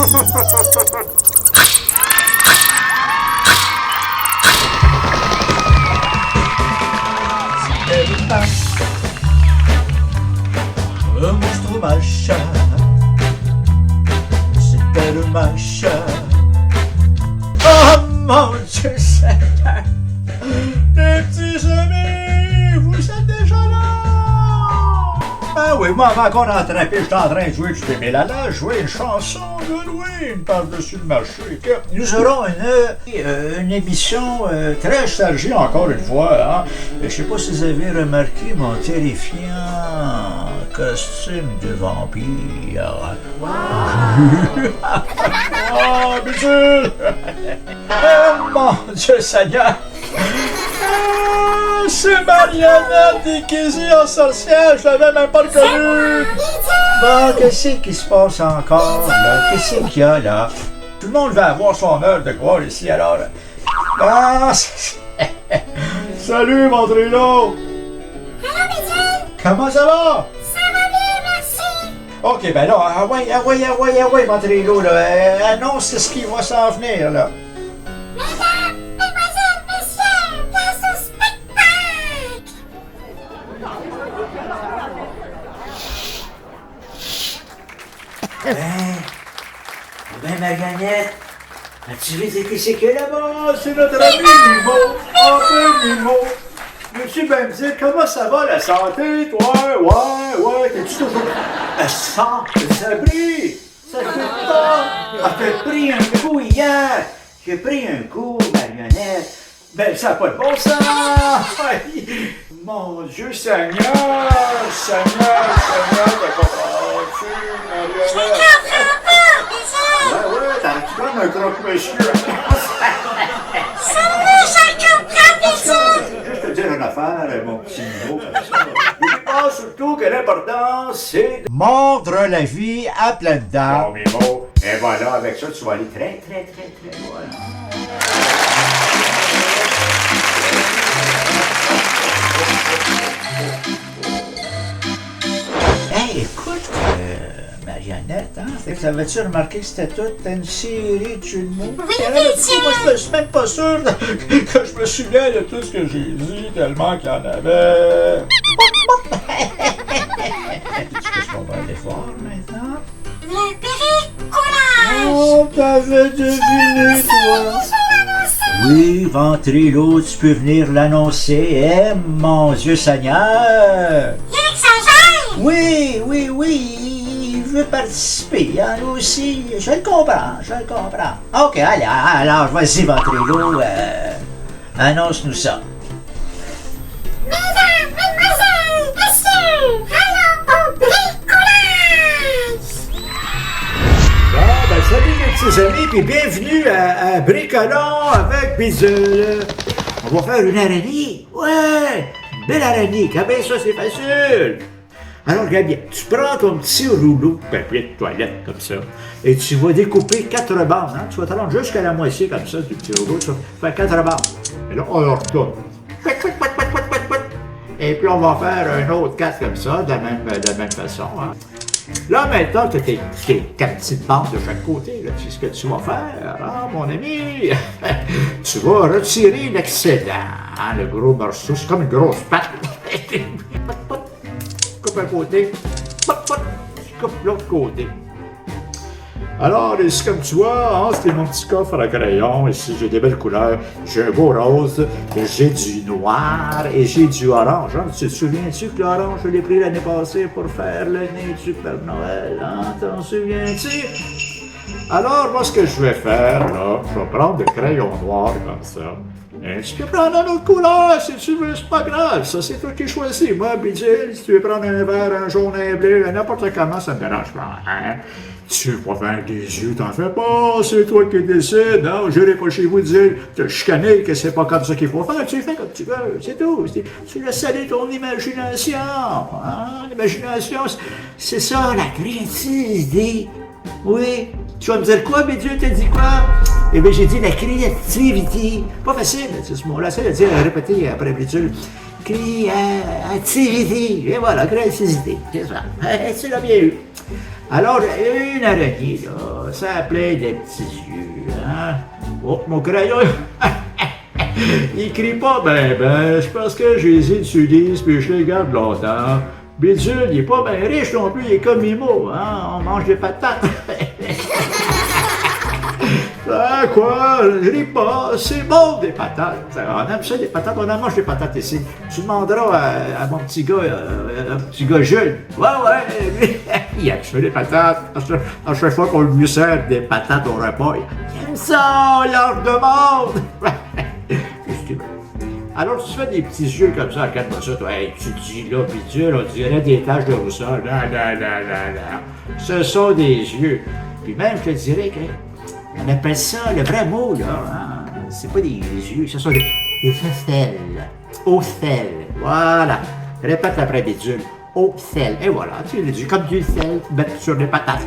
Un monstre machin, c'était le machin. Oh mon Dieu Seigneur, les petits amis, vous êtes déjà là? Ah oui, moi avant qu'on attrapé, j'étais en train de jouer du bébé Lala, jouer une chanson d'Halloween par-dessus le marché. Nous aurons une émission très nostalgique encore une fois. Hein? Je sais pas si vous avez remarqué mon terrifiant costume de vampire. Oh, bisous! Oh mon Dieu Seigneur! Ah, c'est Marionnette déguisée en sorcière, je l'avais même pas reconnue! Bon, qu'est-ce qui se passe encore, là? Qu'est-ce qu'il y a, là? Tout le monde va avoir son heure de gloire ici, alors. Ah, salut, mon Trilo! Allô, Michel? Comment ça va? Ça va bien, merci! Ok, ben là, ah ouais, mon Trilo, là. Annonce ce qui va s'en venir, là. Mesdames, mesdemoiselles, messieurs, place au spectacle! Ben, Marionnette, as-tu vu c'est que là-bas? C'est notre ami Mimo, enfin Mimo. Veux-tu bien me dire comment ça va la santé, toi? Ouais, t'es-tu toujours... Ça a pris! Ça fait pas! Ah, j'ai pris un coup hier! J'ai pris un coup, Marionnette! Ben, ça n'a pas de bon sens! Mon Dieu Seigneur, t'as compris, Marionnette? Ouais, t'arrêtes de prendre un croque-monsieur. Juste te dire une affaire, mon petit niveau comme ça. N'oublie pas surtout que l'important, c'est de mordre la vie à pleines dents. Bon, Mimo, et voilà, avec ça, tu vas aller très loin. Hey, écoute, Marionnette, hein, fait que t'avais-tu remarqué que c'était toute une série de jeux de mots? Oui, Monsieur! Moi, je suis même pas sûr que je me souviens de tout ce que j'ai dit, tellement qu'il y en avait. Est-ce que je vais aller voir maintenant? Le bricolage! Oh, t'avais deviné, toi! Oui, Ventrilo, tu peux venir l'annoncer. Eh, mon Dieu Seigneur! Il exagère! Oui, il veut participer, hein, lui aussi. Je le comprends. OK, alors, vas-y, Ventrilo, annonce-nous ça. Mesdames, mesdemoiselles, messieurs, allons au bricolage! Bon, ben, salut mes petits amis, puis bienvenue à Bricolons avec Bidule. On va faire une araignée. Ouais, une belle araignée, quand même ça, c'est facile. Alors, regarde bien, tu prends ton petit rouleau, papier de toilette, comme ça, et tu vas découper 4 bandes, hein? Tu vas te rendre jusqu'à la moitié, comme ça, du petit rouleau, tu vas faire 4 bandes. Et là, on leur retourne. Et puis, on va faire un autre 4 comme ça, de la même façon, hein? Là, maintenant, tu as tes 4 petites bandes de chaque côté, là, tu sais ce que tu vas faire, hein, mon ami? Tu vas retirer l'excédent, hein, le gros morceau, c'est comme une grosse patte. Coupe un côté, tu coupes l'autre côté. Alors, ici, comme tu vois, hein, c'était mon petit coffre à crayon. Ici, j'ai des belles couleurs. J'ai un beau rose, j'ai du noir et j'ai du orange. Hein. Tu te souviens-tu que l'orange, je l'ai pris l'année passée pour faire le nez du Père Noël? Hein? T'en souviens-tu? Alors, moi, ce que je vais faire, là, je vais prendre le crayon noir comme ça. Et tu peux prendre une autre couleur si tu veux, c'est pas grave. Ça, c'est toi qui choisis. Moi, Bidule, si tu veux prendre un vert, un jaune, un bleu, n'importe comment, ça me dérange pas. Hein? Tu vas faire des yeux, t'en fais pas, c'est toi qui décides. Non, je n'irai pas chez vous dire, te chicaner que c'est pas comme ça qu'il faut faire. Tu fais comme tu veux, c'est tout. Tu laisses aller ton imagination. Hein? L'imagination, c'est ça, la créativité. Oui. Tu vas me dire quoi, Bidule, t'as dit quoi? Eh bien, j'ai dit la créativité. Pas facile, c'est ce mot-là. C'est à dire, répéter après Bidule. écrit activité. Et voilà, créativité. C'est ça. Tu l'as bien eu. Alors, une araignée, là, ça a plein de petits yeux. Hein? Oh, mon crayon. Il crie pas ben, je pense que je les utilise puis je les garde longtemps. Bidule, il est pas bien riche non plus, il est comme Mimo, hein, on mange des patates. Ah quoi, je ris pas, c'est bon des patates. On aime ça des patates, on en mange des patates ici. Tu demanderas à mon petit gars jeune. Ouais, il a fait des patates. À chaque fois qu'on lui sert des patates au repas, il aime ça, il en demande. Alors, tu fais des petits yeux comme ça, regarde-moi ça, toi, hey, tu dis là, Bidule, on dirait des taches de rousseur. Non. Ce sont des yeux. Puis même, je te dirais qu'on appelle ça, le vrai mot, là, hein, c'est pas des yeux, ce sont des ocelles. Ocelles. Voilà. Répète après Bidule. Ocelles. Et voilà, tu les yeux comme du sel, mettre sur des patates.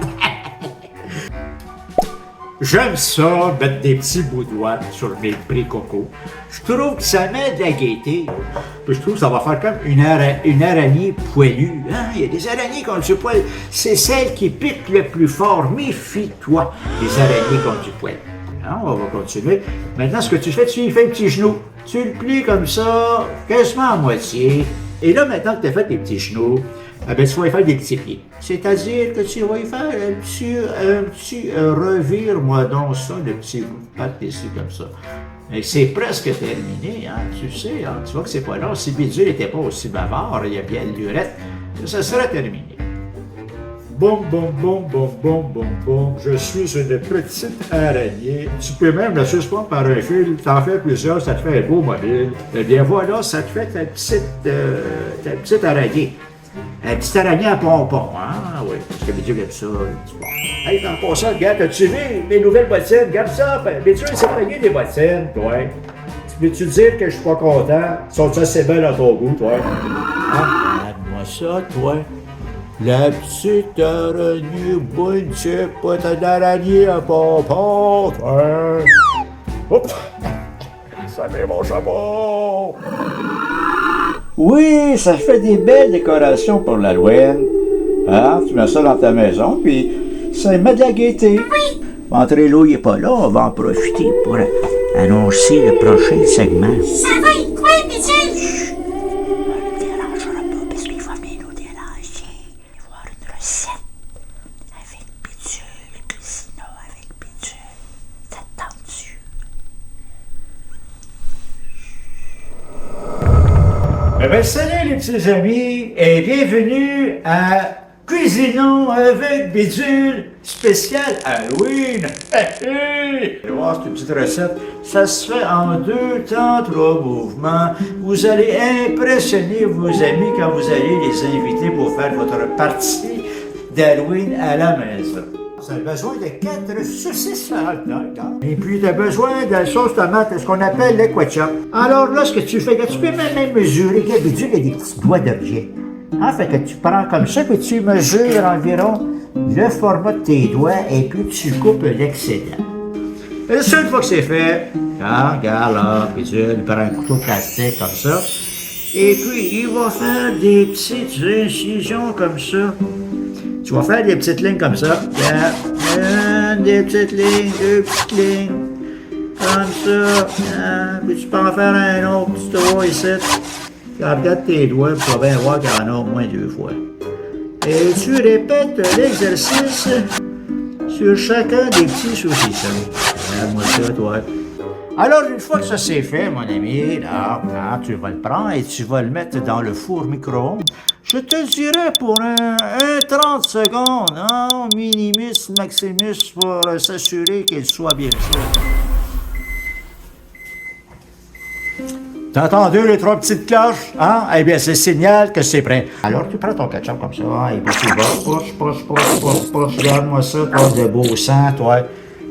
J'aime ça, mettre des petits bouts de doigts sur mes coco. Je trouve que ça met de la gaieté. Puis je trouve que ça va faire comme une araignée poilue. Hein? Il y a des araignées contre du poil. C'est celle qui pique le plus fort. Méfie-toi des araignées contre du poil. Hein? On va continuer. Maintenant, ce que tu fais, tu lui fais un petit genou. Tu le plies comme ça, quasiment à moitié. Et là, maintenant que tu as fait tes petits genoux, tu vas y faire des petits pieds. C'est-à-dire que tu vas y faire un petit revire-moi donc ça, le petit bout de patte ici comme ça. Et c'est presque terminé, hein, tu sais, hein, tu vois que c'est pas long. Si Bidule n'était pas aussi bavard, il y a bien le lurette, ça serait terminé. Boum, je suis une petite araignée. Tu peux même la suspendre par un fil, t'en fais plusieurs, ça te fait un beau mobile. Eh bien voilà, ça te fait ta petite araignée. Un petit araignée à pompons, hein? Oui, parce que Bidule aime ça. Hey, en passant, regarde, as-tu vu mes nouvelles bottines? Regarde ça, Bidule s'est payé des bottines, toi. Peux-tu dire que je suis pas content? Sont-ils assez belles à ton goût, toi? Hein? Regarde-moi ça, toi. La petite araignée, bonne chip, pas d'araignée à pompons, toi. Oups! Ça met mon chapeau! Oui, ça fait des belles décorations pour l'Halloween. Hein? Tu mets ça dans ta maison, puis ça met de la gaieté. Oui. Ventrello, il n'est pas là, on va en profiter pour annoncer le prochain segment. Ça va être quoi, Bidule? Chut! On ne dérangera pas, parce qu'il va venir nous déranger. Il va y avoir une recette avec Bidule, cuisine avec Bidule. Ça te tente-tu? Eh bien, salut les petits amis et bienvenue à Cuisinons avec Bidule spécial Halloween. Allez voir cette petite recette. Ça se fait en 2 temps, 3 mouvements. Vous allez impressionner vos amis quand vous allez les inviter pour faire votre partie d'Halloween à la maison. Vous avez besoin de 4 saucisses à hot dog. Et puis, tu as besoin de la sauce tomate, ce qu'on appelle le ketchup. Alors là, ce que tu fais, tu peux même mesurer. D'habitude, il y a des petits doigts d'objet. Hein, fait que tu prends comme ça, puis tu mesures environ le format de tes doigts, et puis tu coupes l'excédent. Et ça, une fois que c'est fait, hein, regarde là, puis tu prends un couteau plastique comme ça. Et puis, il va faire des petites incisions comme ça. Tu vas faire des petites lignes comme ça. Des petites lignes, 2 petites lignes. Comme ça. Puis tu peux en faire un autre petit tour ici. Regarde tes doigts, tu vas bien voir qu'il y en a au moins 2 fois. Et tu répètes l'exercice sur chacun des petits saucissons. Regarde-moi ça, toi. Alors, une fois que ça c'est fait, mon ami, là, tu vas le prendre et tu vas le mettre dans le four micro-ondes. Je te dirais pour un 30 secondes, hein, minimus, maximus, pour s'assurer qu'il soit bien fait. T'as entendu les 3 petites cloches? Hein? Eh bien, c'est signal que c'est prêt. Alors, tu prends ton ketchup comme ça, hein, et puis tu vas, push. Regarde-moi ça, toi, de beau sang, toi.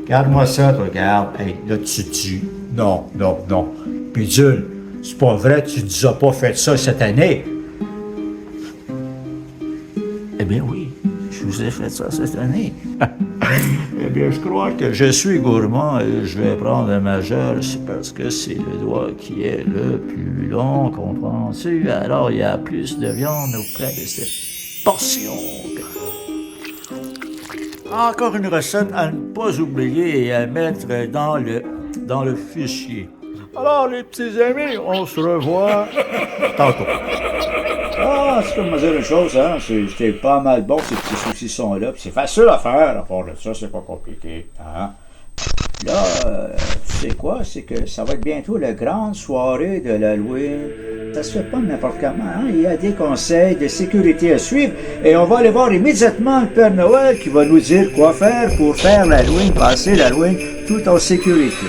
Regarde-moi ça, toi, regarde. Hey, là, tu dis, non. Bidule, c'est pas vrai, tu nous as pas fait ça cette année. Eh bien oui, je vous ai fait ça cette année? Eh bien, je crois que je suis gourmand et je vais prendre un majeur, c'est parce que c'est le doigt qui est le plus long, comprends-tu? Alors, il y a plus de viande auprès de cette portion. Encore une recette à ne pas oublier et à mettre dans le fichier. Alors, les petits amis, on se revoit tantôt. Ah, c'est comme me dire une chose, hein, c'était pas mal bon ces petits saucissons-là, puis c'est facile à faire, à part de ça, c'est pas compliqué, hein. Là, tu sais quoi, c'est que ça va être bientôt la grande soirée de l'Halloween. Ça se fait pas n'importe comment, hein? Il y a des conseils de sécurité à suivre, et on va aller voir immédiatement le Père Noël qui va nous dire quoi faire pour faire l'Halloween, passer l'Halloween tout en sécurité.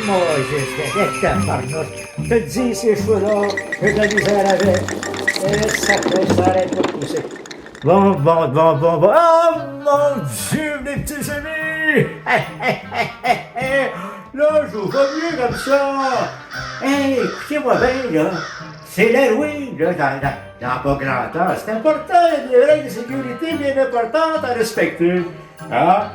Moi, je ta marnotte. Je te dis, ces cheveux-là, j'ai de la misère avec. Et ça arrête de pousser. Bon. Oh mon Dieu, mes petits amis! Là, je vous vois mieux comme ça. Hey, écoutez-moi bien, là. C'est l'Halloween, là, dans pas grand temps. C'est important, il y a des règles de sécurité bien importantes à respecter. Hein?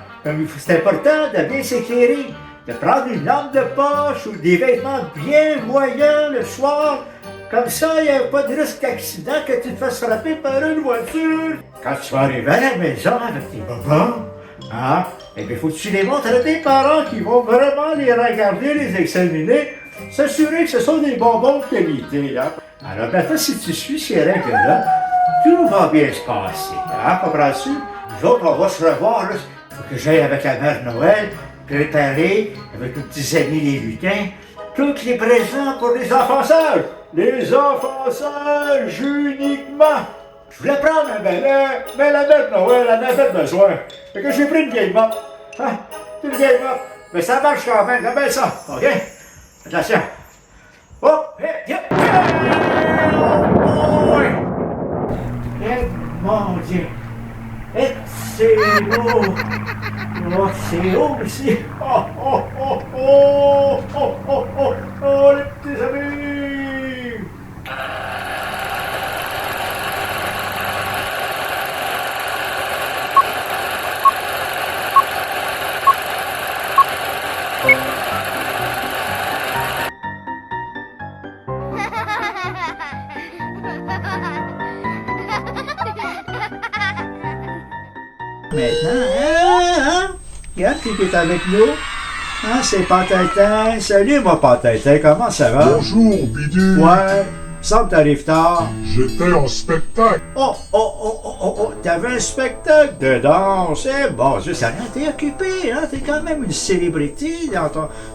C'est important de bien s'éclairer. De prendre une lampe de poche ou des vêtements bien moyens le soir. Comme ça, il n'y a pas de risque d'accident que tu te fasses frapper par une voiture. Quand tu vas arriver à la maison avec tes bonbons, hein, eh bien, faut que tu les montres à tes parents qui vont vraiment les regarder, les examiner, s'assurer que ce sont des bonbons de qualité. Hein. Alors maintenant, si tu suis ces règles-là, tout va bien se passer. Hein, comprends-tu? Nous autres, on va se revoir, là. Faut que j'aille avec la mère Noël, préparer avec nos petits amis les lutins, tous les présents pour les enfants sages. Les enfants sages uniquement. Je voulais prendre un balai, mais la mère Noël en avait besoin. Fait que j'ai pris une vieille mop. Hein? C'est une vieille mop. Mais ça marche quand même, j'aime bien ça. OK? Attention. Oh! Mon Dieu! Et c'est beau! Oh, c'est haut ici! Oh, les petits amis! Maintenant, hein? Regarde qui est avec nous. Hein, c'est Pantintin. Salut, moi, Pantintin. Comment ça va? Bonjour, Bidule. Ouais. Semble que t'arrives tard. J'étais en spectacle. Oh, t'avais un spectacle de danse. Eh, bon Dieu, ça rien, t'es occupé, hein? T'es quand même une célébrité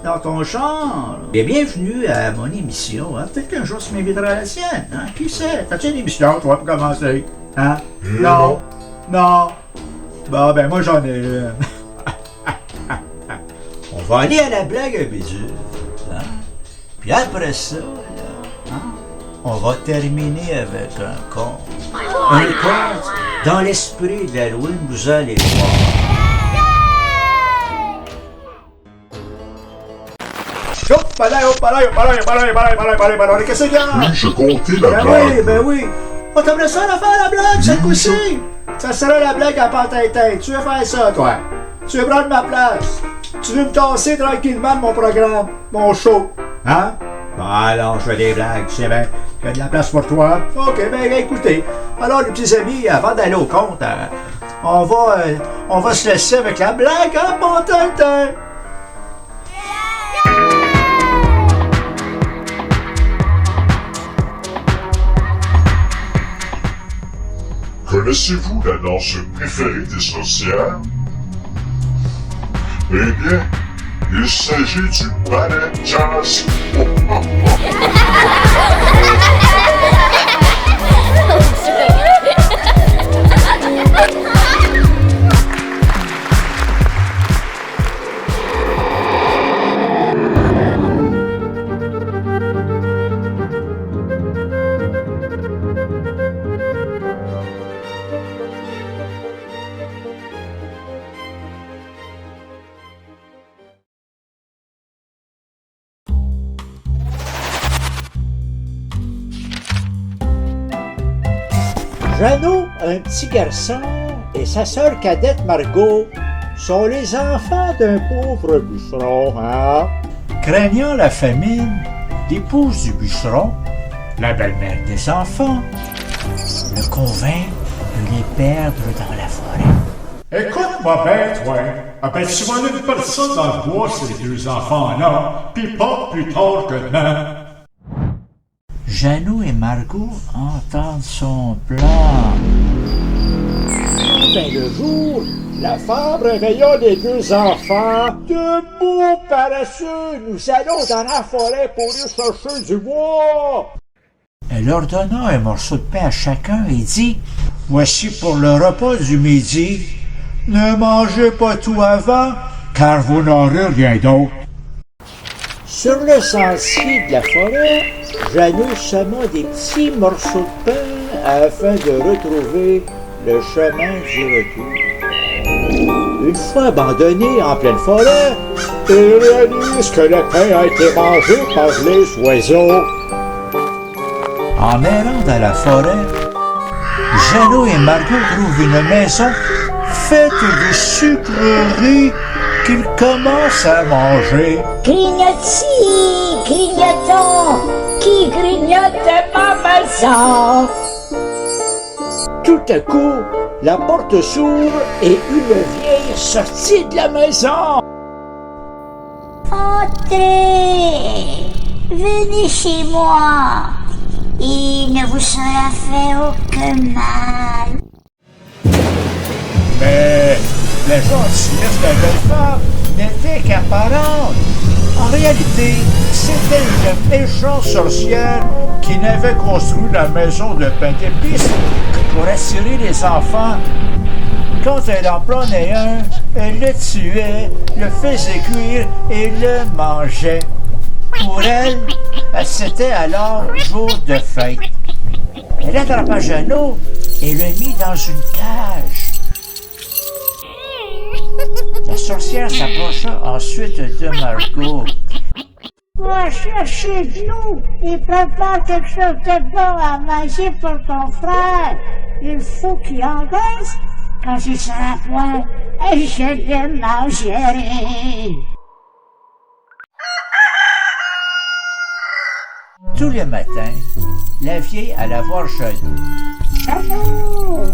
dans ton genre. Et bienvenue à mon émission, hein? Peut-être qu'un jour tu m'inviteras à la sienne, hein? Qui sait? T'as-tu une émission, toi, pour commencer? Hein? Non. Bon, ben, moi, j'en ai une. On va aller à la blague à Bidule, hein? Puis après ça, là, hein? On va terminer avec un conte. Un conte dans l'esprit de l'Halloween, vous allez voir. Qu'est-ce qu'il y a? Oui, je comptais la blague. Ben oui. On t'aimerait ça la faire la blague, cette coup-ci? Ça sera la blague à Pantintin. Tu veux faire ça, toi? Tu veux prendre ma place? Tu veux me tasser tranquillement de mon programme, mon show? Hein? Bon, alors, je fais des blagues, tu sais bien. Il y a de la place pour toi. OK, ben écoutez. Alors, les petits amis, avant d'aller au compte, on va se laisser avec la blague à Pantintin. Connaissez-vous la danse préférée des sorcières? Eh bien, il s'agit du ballet jazz. Jeannot, un petit garçon et sa sœur cadette Margot sont les enfants d'un pauvre bûcheron, hein? Craignant la famine, l'épouse du bûcheron, la belle-mère des enfants, le convainc de les perdre dans la forêt. Écoute-moi bien, toi. Ah ben, tu vas aller faire ça dans le bois, ces deux enfants-là, pis pas plus tard que demain. Jeannot et Margot entendent son plan. Ben le jour, la femme réveilla les deux enfants. Debout, paresseux, nous allons dans la forêt pour y chercher du bois. Elle leur donna un morceau de pain à chacun et dit, « Voici pour le repas du midi. Ne mangez pas tout avant, car vous n'aurez rien d'autre. » Sur le sentier de la forêt, Jeannot sema des petits morceaux de pain afin de retrouver le chemin du retour. Une fois abandonné en pleine forêt, il réalise que le pain a été mangé par les oiseaux. En errant dans la forêt, Jeannot et Margot trouvent une maison faite de sucreries qu'ils commencent à manger. Grignotis, grignotons, qui grignote ma maison? Tout à coup, la porte s'ouvre et une vieille sortit de la maison. Entrez, venez chez moi. Il ne vous sera fait aucun mal. Mais la gentillesse de la jeune femme n'était qu'apparente. En réalité, c'était une méchante sorcière qui n'avait construit la maison de pain d'épices que pour attirer les enfants. Quand elle en prenait un, elle le tuait, le faisait cuire et le mangeait. Pour elle, c'était alors jour de fête. Elle attrapa Jeannot et le mit dans une cage. La sorcière s'approcha ensuite de Margot. Va chercher de l'eau et prépare quelque chose de bon à manger pour ton frère. Il faut qu'il engraisse. Quand il sera point, et je le mangerai. Tous les matins, la vieille alla voir Jeannot. Jeannot,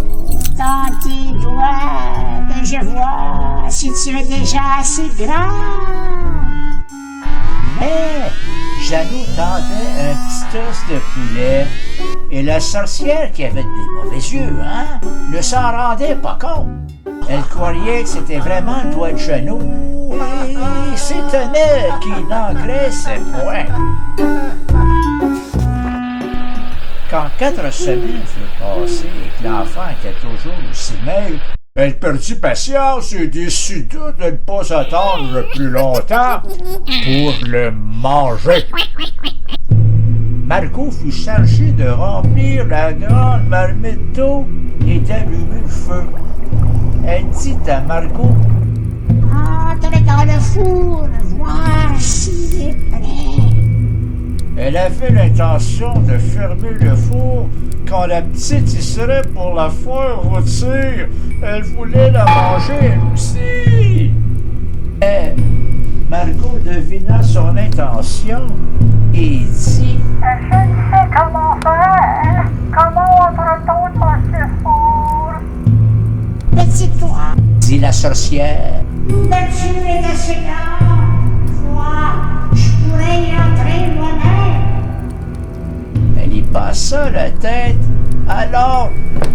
dans tes doigts, que je vois si tu es déjà assez grand. Mais Jeannot tendait un petit os de poulet et la sorcière, qui avait des mauvais yeux, ne s'en rendait pas compte. Elle croyait que c'était vraiment le doigt de Jeannot et s'étonnait qu'il n'engraissait point. Quand 4 semaines furent passées et que l'enfant était toujours aussi maigre, elle perdit patience et décida de ne pas attendre plus longtemps pour le manger. Margot fut chargée de remplir la grande marmite d'eau et d'allumer le feu. Elle dit à Margot, « Entre dans le four, voir s'il est prêt. » Elle avait l'intention de fermer le four quand la petite y serait pour la faire rôtir. Elle voulait la manger elle aussi. Mais Margot devina son intention et dit, « Je ne sais comment faire. Comment entre-t-on dans ce four? » « Petit-toi, dit la sorcière. le Dieu est assez grand. Moi, je pourrais y entrer moi-même. » Elle y passa la tête. Alors,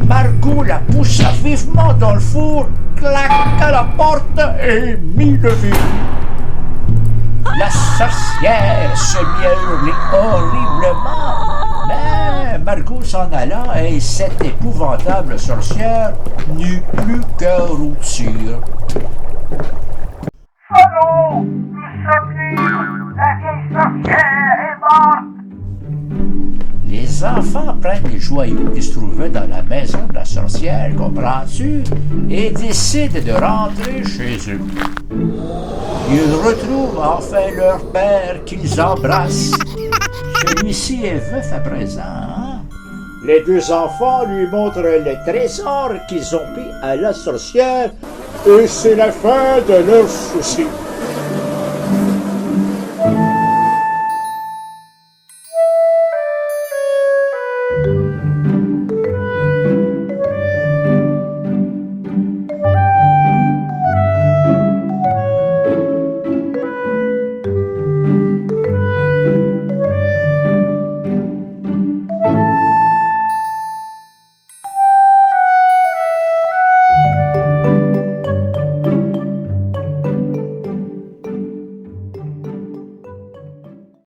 Margot la poussa vivement dans le four, claqua la porte et mit le verrou. La sorcière se mit à hurler horriblement. Mais Margot s'en alla et cette épouvantable sorcière n'eut plus qu'à rôtir. Allô, nous sommes libres. La vieille sorcière est morte. Les enfants prennent les joyaux qui se trouvaient dans la maison de la sorcière, comprends-tu, et décident de rentrer chez eux. Ils retrouvent enfin leur père qu'ils embrassent. Celui-ci est veuf à présent, Les deux enfants lui montrent le trésor qu'ils ont pris à la sorcière et c'est la fin de leurs soucis.